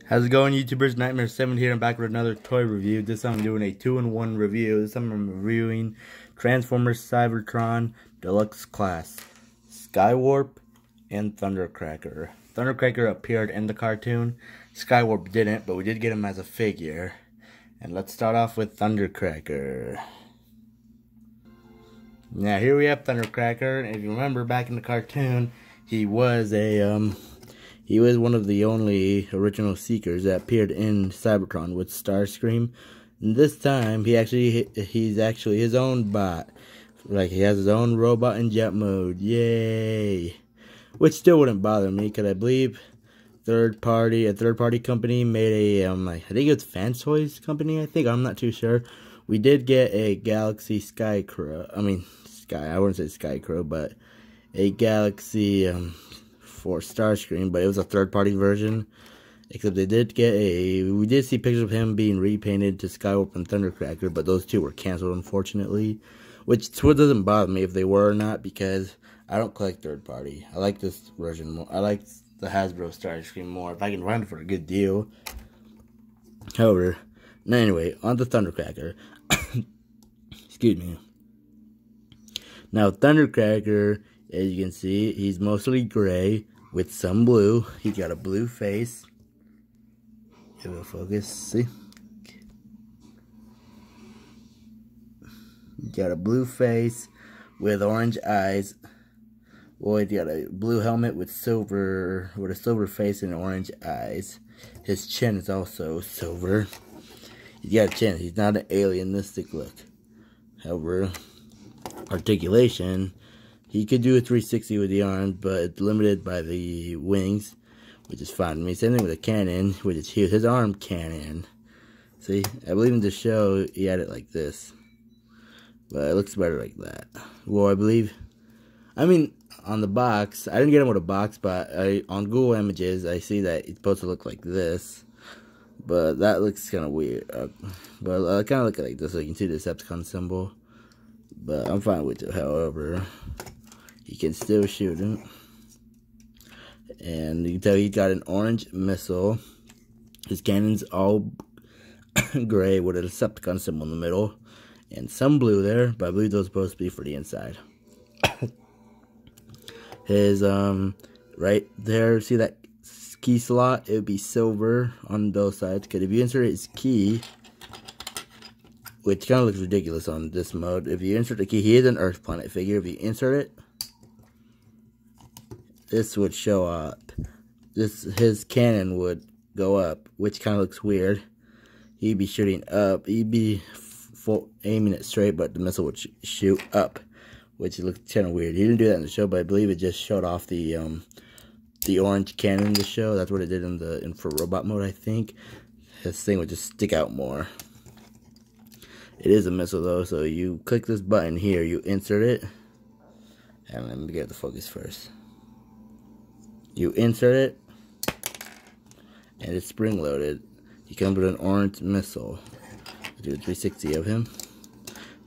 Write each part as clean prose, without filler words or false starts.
How's it going, YouTubers? Nightmare7 here. I'm back with another toy review. This time I'm doing a 2-in-1 review. This time I'm reviewing Transformers Cybertron Deluxe Class, Skywarp, and Thundercracker. Thundercracker appeared in the cartoon. Skywarp didn't, but we did get him as a figure. And let's start off with Thundercracker. Now here we have Thundercracker. And if you remember back in the cartoon, he was one of the only original Seekers that appeared in Cybertron with Starscream. And this time, he's actually his own bot. Like, he has his own robot in jet mode. Yay! Which still wouldn't bother me, because I believe a third party company made a, I think it's Fan Toys company, I'm not too sure. We did get a Galaxy Skycrow, I wouldn't say Skycrow, but a Galaxy, for Starscream, but it was a third-party version. Except we did see pictures of him being repainted to Skywarp and Thundercracker, but those two were canceled, unfortunately. Which doesn't bother me if they were or not, because I don't collect third-party. I like this version more. I like the Hasbro Starscream more, if I can find it for a good deal. However, anyway, on to Thundercracker. Excuse me. Now, Thundercracker, as you can see, he's mostly gray with some blue. He's got a blue face. It will focus. See? He's got a blue face with orange eyes. Well, he's got a blue helmet with a silver face and orange eyes. His chin is also silver. He's got a chin. He's not an alienistic look. However, articulation, he could do a 360 with the arms, but it's limited by the wings, which is fine with me. Same thing with the cannon, which is huge. His arm cannon. See, I believe in the show he had it like this, but it looks better like that. Well, on the box, I didn't get him with a box, but on Google Images, I see that it's supposed to look like this, but that looks kind of weird. But I kind of look like this, so you can see the Decepticon symbol, but I'm fine with it, however. You can still shoot him. And you can tell he's got an orange missile. His cannon's all gray with a Decepticon symbol in the middle. And some blue there, but I believe those are supposed to be for the inside. His, right there, see that key slot? It would be silver on both sides. Because if you insert his key, which kind of looks ridiculous on this mode, if you insert the key, he is an Earth Planet figure. If you insert it, this would show up. His cannon would go up, which kind of looks weird. He'd be shooting up. He'd be aiming it straight, but the missile would shoot up, which looks kind of weird. He didn't do that in the show, but I believe it just showed off the orange cannon in the show. That's what it did in for robot mode, I think. His thing would just stick out more. It is a missile though, so you click this button here, you insert it, and let me get the focus first. You insert it, and it's spring loaded. He comes with an orange missile. I'll do a 360 of him.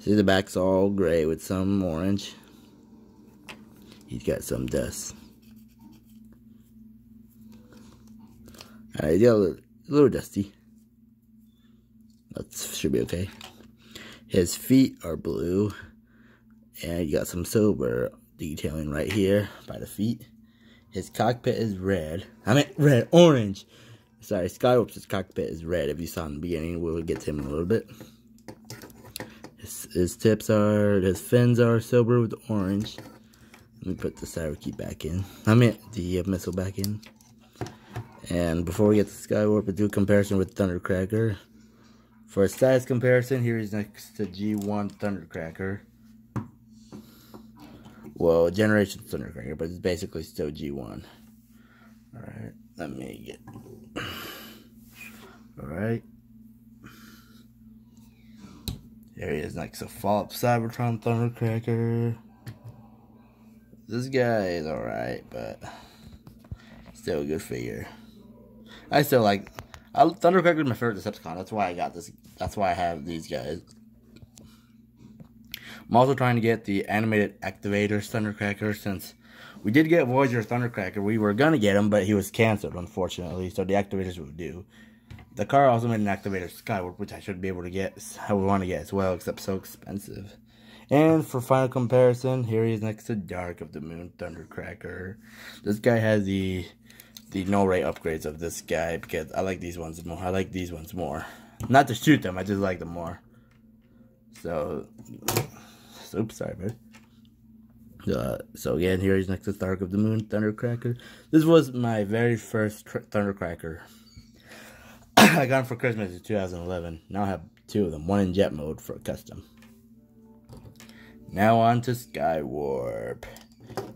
See, the back's all gray with some orange. He's got some dust. Alright, he's got a little dusty. That should be okay. His feet are blue, and you got some silver detailing right here by the feet. His cockpit is red. Orange. Sorry, Skywarp's cockpit is red. If you saw in the beginning, we'll get to him in a little bit. His fins are silver with orange. Let me put the cyber key back in. The missile back in. And before we get to Skywarp, we'll do a comparison with Thundercracker. For a size comparison, here he's next to G1 Thundercracker. Well, Generation Thundercracker, but it's basically still G1. Alright, let me get... Alright. There he is next to Follow-Up Cybertron Thundercracker. This guy is alright, but still a good figure. I still like... Thundercracker is my favorite Decepticon. That's why I got this. That's why I have these guys. I'm also trying to get the animated activator Thundercracker, since We did get Voyager Thundercracker. We were gonna get him, but he was canceled, unfortunately. So the activators will do. The car also made an activator Skywarp, which I should be able to get. I would want to get as well, except so expensive. And for final comparison, here he is next to Dark of the Moon Thundercracker. This guy has the null rate upgrades of this guy because I like these ones more. I like these ones more. Not to shoot them, I just like them more. So oops, sorry, bud. So again, here he's next to Dark of the Moon Thundercracker. This was my very first Thundercracker. I got him for Christmas in 2011. Now I have two of them. One in jet mode for a custom. Now on to Skywarp.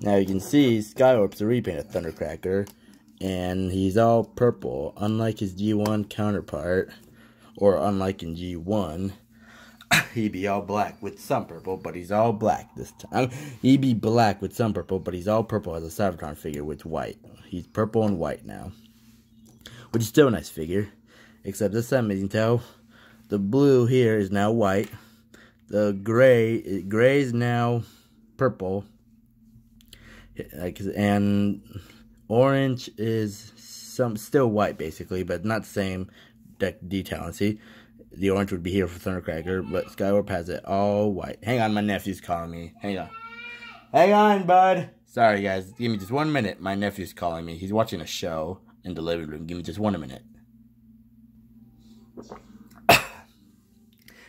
Now you can see Skywarp's a repaint of Thundercracker. And he's all purple. Unlike his G1 counterpart. Or unlike in G1. He'd be all black with some purple, but he's all black this time. He'd be black with some purple, but he's all purple as a Cybertron figure with white. He's purple and white now. Which is still a nice figure. Except this time, as you can tell, the blue here is now white. The gray is now purple. And orange is still white, basically, but not the same detail. See, the orange would be here for Thundercracker, but Skywarp has it all white. Hang on, my nephew's calling me. Hang on. Hang on, bud. Sorry, guys. Give me just 1 minute. My nephew's calling me. He's watching a show in the living room. Give me just 1 minute.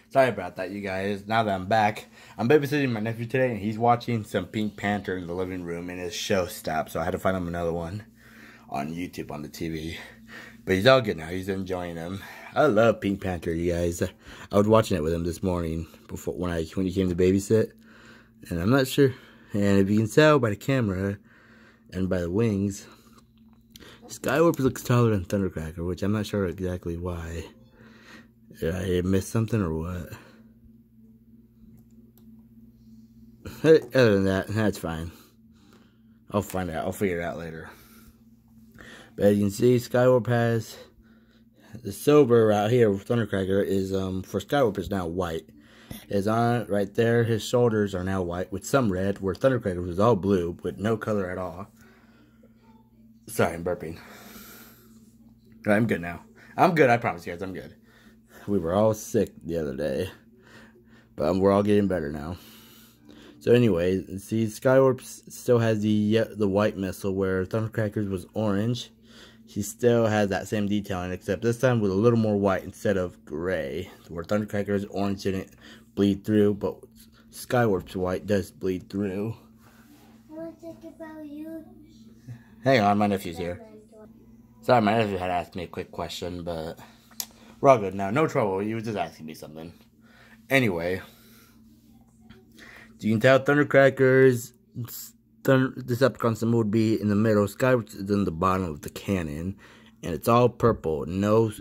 Sorry about that, you guys. Now that I'm back, I'm babysitting my nephew today, and he's watching some Pink Panther in the living room, and his show stopped, so I had to find him another one on YouTube on the TV. But he's all good now. He's enjoying them. I love Pink Panther, you guys. I was watching it with him this morning when he came to babysit, and I'm not sure. And if you can tell by the camera and by the wings, Skywarp looks taller than Thundercracker, which I'm not sure exactly why. Did I miss something or what? Other than that, that's fine. I'll find out. I'll figure it out later. But as you can see, Skywarp has the silver out here with Thundercracker is for Skywarp is now white. Is on right there. His shoulders are now white with some red, where Thundercracker was all blue with no color at all. Sorry, I'm burping. I'm good now. I'm good. I promise you guys, I'm good. We were all sick the other day, but we're all getting better now. So anyway, see, Skywarp still has the white missile, where Thundercracker's was orange. He still has that same detailing, except this time with a little more white instead of gray. Where Thundercracker's orange didn't bleed through, but Skywarp's white does bleed through. What's it about you? Hang on, my nephew's here. Sorry, my nephew had asked me a quick question, but we're all good now. No trouble. He was just asking me something. Anyway, you can tell Thundercracker's Decepticon symbol would be in the middle. Skywarp is in the bottom of the cannon, and it's all purple. No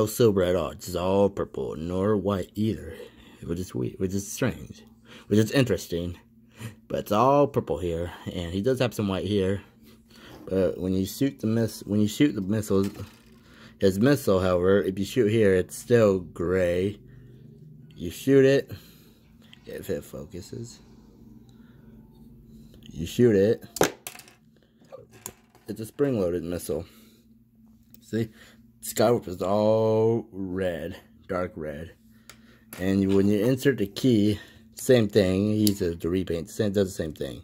silver at all. It's all purple, nor white either. Which is weird. Which is strange. Which is interesting. But it's all purple here, and he does have some white here. But when you shoot the missiles. His missile, however, if you shoot here, it's still gray. You shoot it, if it focuses. You shoot it, it's a spring-loaded missile. See? Skywarp is all red, dark red. And when you insert the key, same thing. He says to repaint, does the same thing.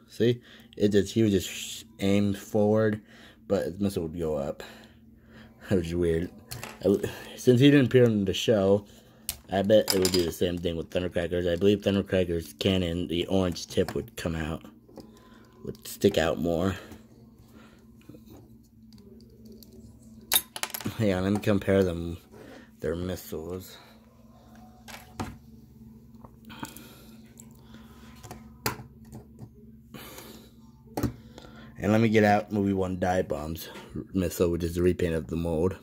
See? He would just aim forward, but his missile would go up. Which is weird. Since he didn't appear in the show, I bet it would do the same thing with Thundercracker's. I believe Thundercracker's cannon, the orange tip would come out. Would stick out more. Hang on, let me compare them. Their missiles. And let me get out Movie 1 Dive Bomb's missile, which is the repaint of the mold.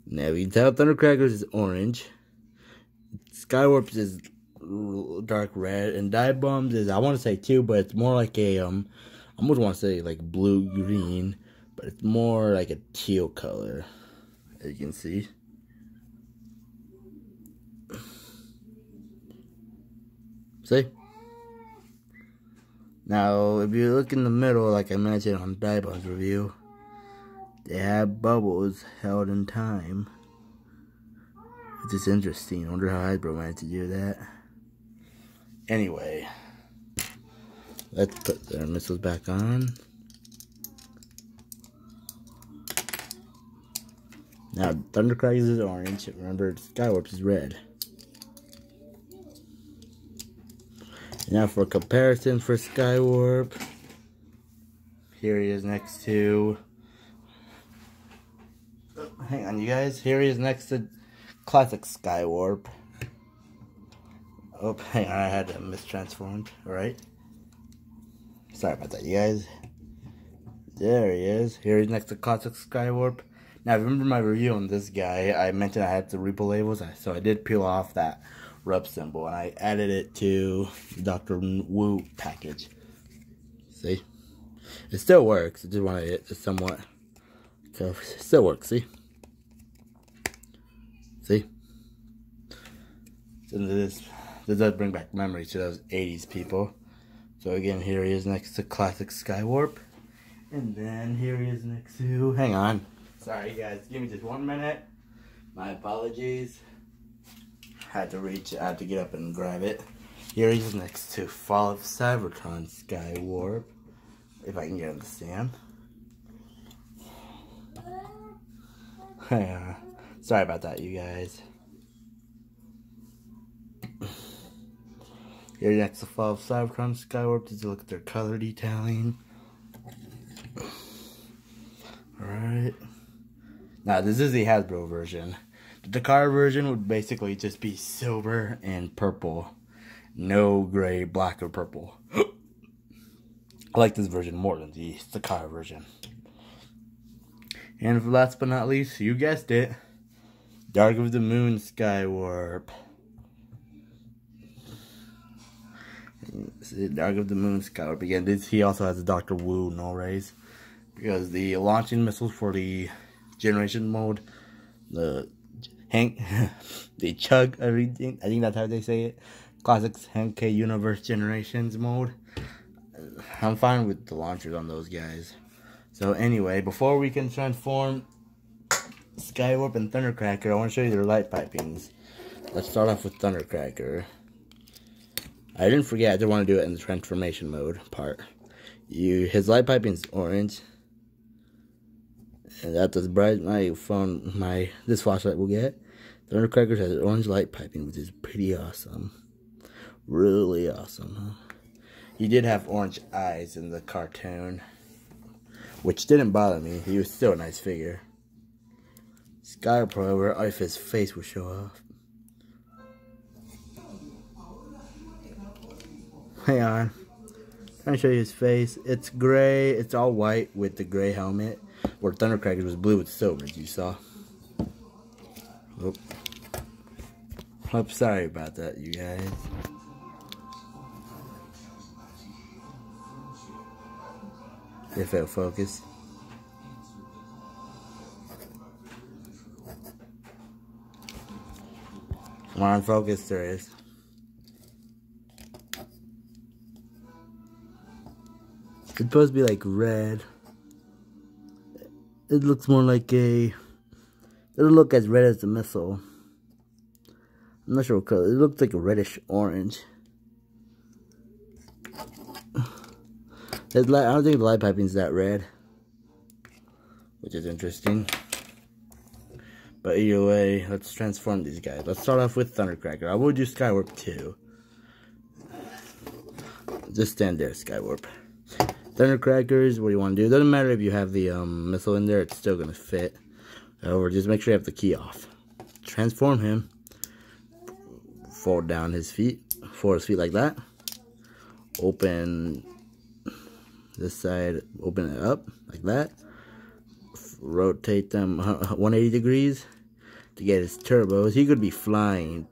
Now you can tell Thundercracker's is orange. Skywarp's is dark red. And Dive Bomb's is, I want to say too, but it's more like a, I almost want to say like blue-green. But it's more like a teal color, as you can see. See? Now, if you look in the middle, like I mentioned on Diebo's review, they have bubbles held in time. Which is interesting. I wonder how Hasbro managed to do that. Anyway, let's put their missiles back on. Now, Thundercracker is orange. Remember, Skywarp is red. Now, for comparison for Skywarp, here he is next to... Oh, hang on, you guys. Here he is next to classic Skywarp. Oh, hang on, I had to mistransformed. Alright. Sorry about that, you guys. There he is. Here he's next to classic Skywarp. Now, remember my review on this guy, I mentioned I had the repo labels, so I did peel off that rub symbol, and I added it to the Dr. Wu package. See? It still works, I just wanted it to somewhat, so it still works, see? See? So this does bring back memories to those 80s people. So again, here he is next to classic Skywarp. And then here he is next to, hang on. Sorry guys, give me just 1 minute. My apologies. I had to get up and grab it. Here he's next to Fall of Cybertron Skywarp. If I can get him to stand. Sorry about that, you guys. Here next to Fall of Cybertron Skywarp. Just look at their color detailing. Alright. Now, this is the Hasbro version. The Dakar version would basically just be silver and purple. No gray, black, or purple. I like this version more than the Dakar version. And last but not least, you guessed it, Dark of the Moon Skywarp. Dark of the Moon Skywarp. Again, he also has a Dr. Wu null rays. Because the launching missiles for the generation mode, the chug everything, I think that's how they say it, classic Hank K Universe Generations mode, I'm fine with the launchers on those guys. So anyway, before we can transform Skywarp and Thundercracker, I want to show you their light pipings. Let's start off with Thundercracker. I didn't forget, I did want to do it in the transformation mode part. His light piping is orange. And that's as bright as my phone, this flashlight will get. Thundercracker has orange light piping, which is pretty awesome. Really awesome, huh? He did have orange eyes in the cartoon, which didn't bother me. He was still a nice figure. Skywarp, however, if his face would show off. Hang on. Trying to show you his face. It's gray. It's all white with the gray helmet. Where Thundercracker was blue with silver, as you saw. I'm sorry about that, you guys. If it'll focus. Come on, focus, there is. It's supposed to be like red. It looks more like it doesn't look as red as the missile. I'm not sure what color. It looks like a reddish orange. I don't think the light piping is that red, which is interesting. But either way, let's transform these guys. Let's start off with Thundercracker. I will do Skywarp too. Just stand there, Skywarp. Thundercrackers, what do you want to do? It doesn't matter if you have the missile in there, it's still going to fit. However, just make sure you have the key off. Transform him. Fold down his feet. Fold his feet like that. Open this side, open it up like that. Rotate them 180 degrees to get his turbos. He could be flying.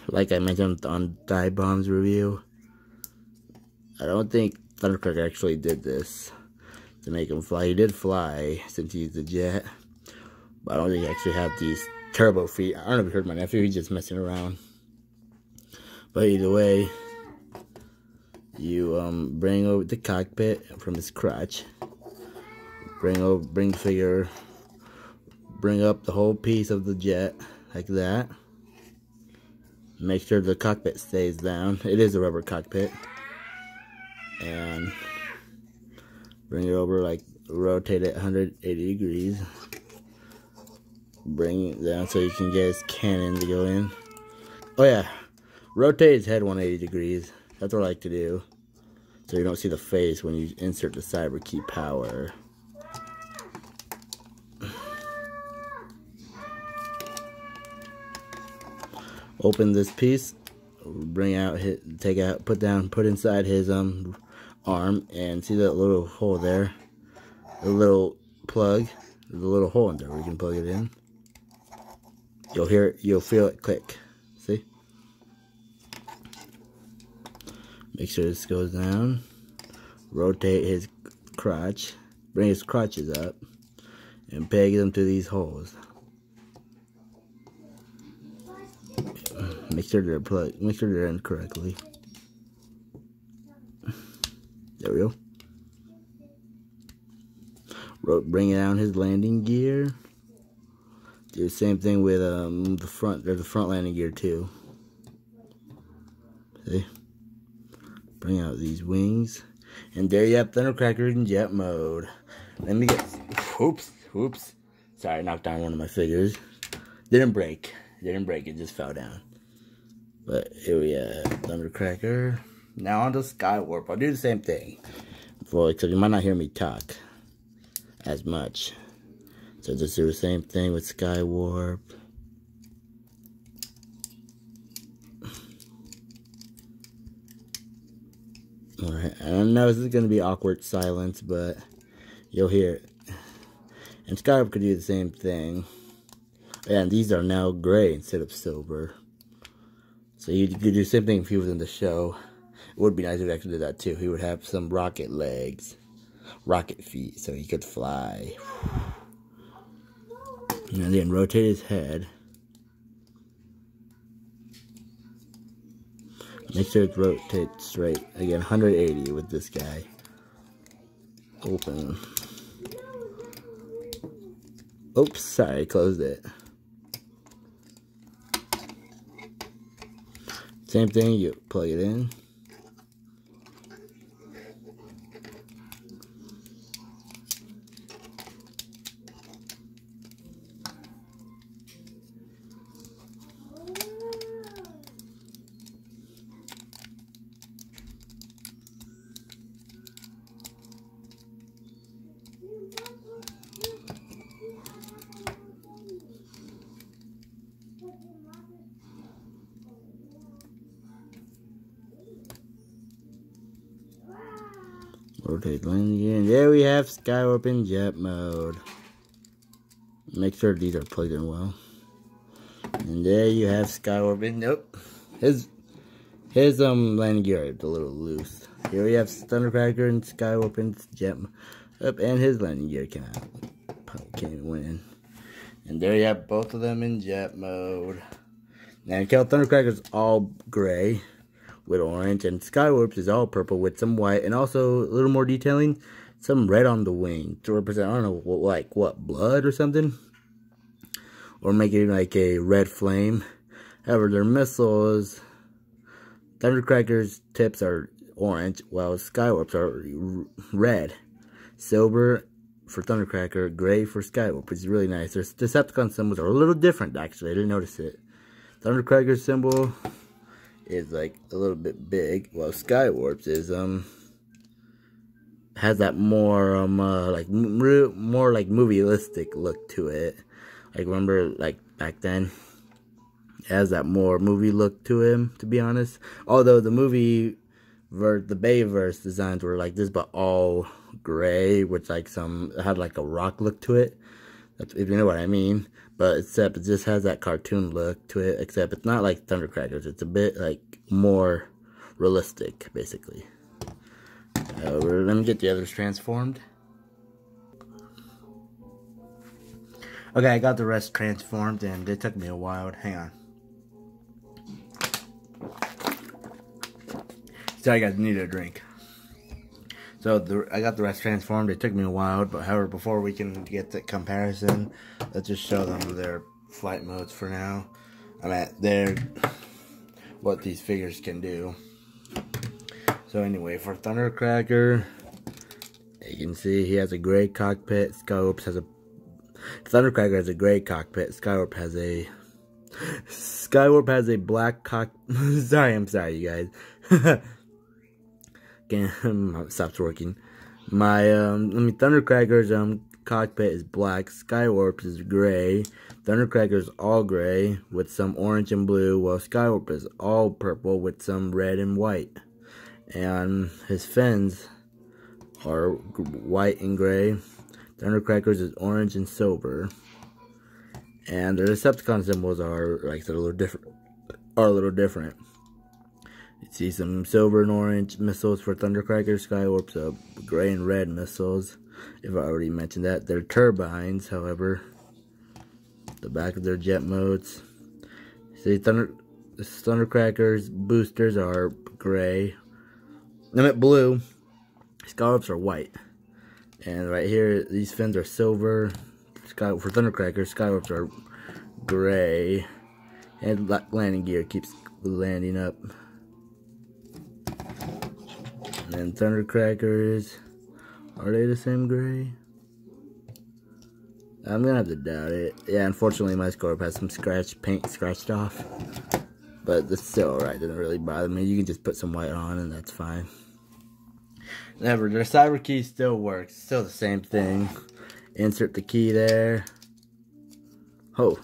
Like I mentioned on Diebo's review. I don't think Thundercracker actually did this to make him fly. He did fly since he's a jet. But I don't think he actually had these turbo feet. I don't know if you heard my nephew. He's just messing around. But either way, You bring over the cockpit from his crotch. Bring up the whole piece of the jet like that. Make sure the cockpit stays down. It is a rubber cockpit. And bring it over, like rotate it 180 degrees. Bring it down so you can get his cannon to go in. Oh yeah, rotate his head 180 degrees. That's what I like to do. So you don't see the face when you insert the cyber key power. Open this piece, bring out, put inside his arm, and see that little hole there, the little plug, there's a little hole in there where you can plug it in. You'll feel it click. See? Make sure this goes down. Rotate his crotch, bring his crotches up, and peg them to these holes. Make sure they're plugged. Make sure they're in correctly. There we go. Bring it down his landing gear. Do the same thing with the front. There's a front landing gear too. See? Bring out these wings, and there you have Thundercracker in jet mode. Let me get. Oops. Sorry, I knocked down one of my figures. Didn't break. It just fell down. But here we have Thundercracker. Now on to Skywarp. I'll do the same thing. Well, except you might not hear me talk as much. So just do the same thing with Skywarp. Alright, I know this is going to be awkward silence, but you'll hear it. And Skywarp could do the same thing. And these are now gray instead of silver. So you could do the same thing if he was in the show. It would be nice if he actually did that too. He would have some rocket legs, rocket feet, so he could fly. And then rotate his head. Make sure it rotates straight. Again, 180 with this guy. Open. Oops, sorry, closed it. Same thing, you plug it in. Rotate landing gear, and there we have Skywarp in jet mode. Make sure these are plugged in well. And there you have Skywarp in. Nope, his landing gear is a little loose. Here we have Thundercracker and Skywarp in jet up, and his landing gear can't win. And there you have both of them in jet mode. Now, Thundercracker's all gray with orange, and Skywarp is all purple with some white, and also a little more detailing, some red on the wing to represent, I don't know, what, blood or something? Or make it like a red flame. However, their missiles, Thundercracker's tips are orange, while Skywarp's are red. Silver for Thundercracker, gray for Skywarp, which is really nice. Their Decepticon symbols are a little different, actually. I didn't notice it. Thundercracker's symbol is like a little bit big, while Skywarp's is has that more more like movie-listic look to it. Like, remember, like back then, it has that more movie look to him, to be honest. Although the movie the Bayverse designs were like this, but all gray, which like had like a rock look to it. That's, if you know what I mean. But except it just has that cartoon look to it. Except it's not like Thundercracker's. It's a bit like more realistic, basically. Let me get the others transformed. Okay, I got the rest transformed, and it took me a while. Hang on. Sorry guys, need a drink. So I got the rest transformed. It took me a while, but however, before we can get the comparison, let's just show them their flight modes for now. What these figures can do. So anyway, for Thundercracker, you can see he has a gray cockpit. Thundercracker has a gray cockpit. Skywarp has a black I'm sorry, you guys. Again, stops working. Thundercracker's cockpit is black. Skywarp is gray. Thundercracker's all gray with some orange and blue, while Skywarp is all purple with some red and white. And his fins are white and gray. Thundercracker's is orange and silver. And the Decepticon symbols are like a little different. You see some silver and orange missiles for Thundercracker. Skywarp's gray and red missiles. If I already mentioned that, they're turbines. However, the back of their jet modes. See, Thundercracker's boosters are gray. Blue. Skywarp's are white. And right here, these fins are silver. For Thundercracker, Skywarp's are gray. And landing gear keeps landing up. And Thundercrackers, are they the same gray? I'm gonna have to doubt it. Yeah, unfortunately my Skywarp has some paint scratched off. But it's still alright, doesn't really bother me. You can just put some white on and that's fine. Never, their cyber key still works. Still the same thing. Insert the key there. Oh,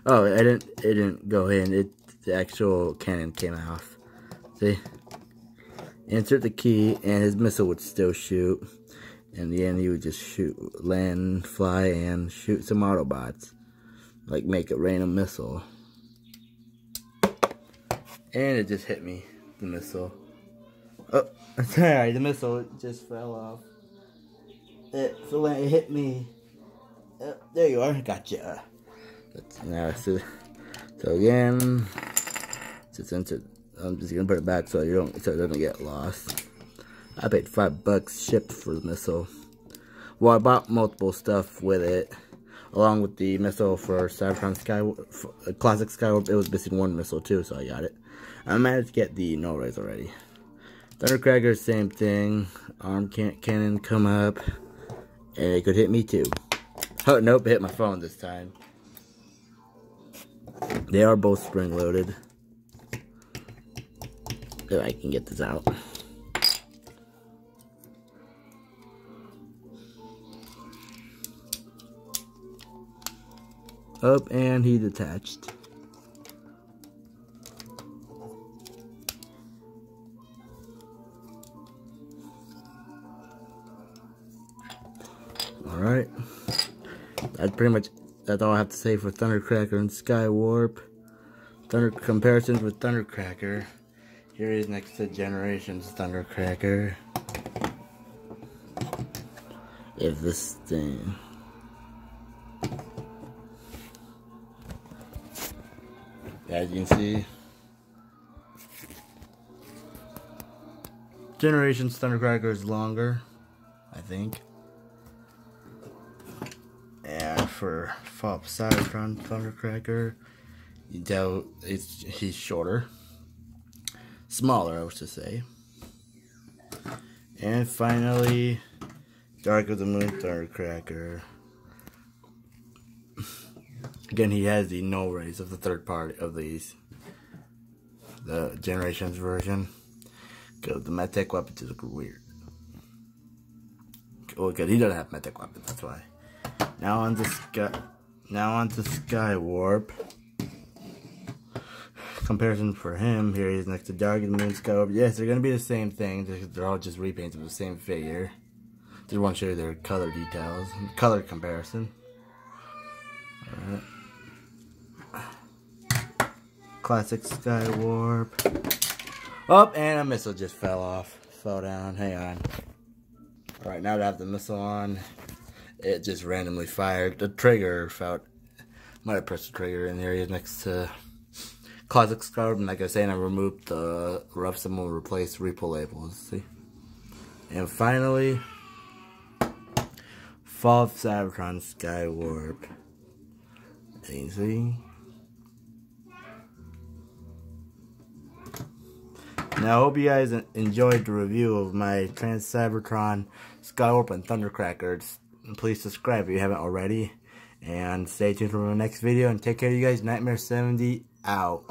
it didn't go in. The actual cannon came off. See? Insert the key, and his missile would still shoot. In the end, he would just land, fly, and shoot some Autobots. Like make it rain a missile. And it just hit me, the missile. Oh, sorry, the missile just fell off. It hit me. There you are, gotcha. So again, I'm just gonna put it back so it doesn't get lost. I paid $5 shipped for the missile. Well, I bought multiple stuff with it, along with the missile for Cybertron Classic Skywarp. It was missing one missile too, so I got it. I managed to get the no rays already. Thundercracker, same thing. Arm cannon come up, and it could hit me too. Oh nope, it hit my phone this time. They are both spring loaded. If I can get this out. Up, and he detached. Alright. That's all I have to say for Thundercracker and Skywarp. Comparisons with Thundercracker. Here he is next to Generations Thundercracker. If this thing... As you can see, Generations Thundercracker is longer, I think. And for Cybertron Thundercracker, you can tell he's shorter. Smaller, I was to say. And finally, Dark of the Moon Thundercracker. Again, he has the no rays of the third part of these. The Generations version. Because the Medtech weapons look weird. Oh, because he doesn't have Medtech weapons, that's why. Now on to Skywarp. Comparison for him, here he is next to Dark of the Moon Skywarp. Yes, they're going to be the same thing. They're all just repaints of the same figure. Just want to show you their color details. Color comparison. Alright. Classic Skywarp. Oh, and a missile just fell down. Hang on. Alright, now that I have the missile on, it just randomly fired. The trigger might have pressed the trigger, and there he is next to classic Skywarp, and like I was saying, I removed the rough symbol and replaced repo labels. See? And finally, Fall of Cybertron Skywarp. You see? Now, I hope you guys enjoyed the review of my Trans Cybertron, Skywarp, and Thundercracker. Please subscribe if you haven't already. And stay tuned for my next video. And take care of you guys. Nightmare 70 out.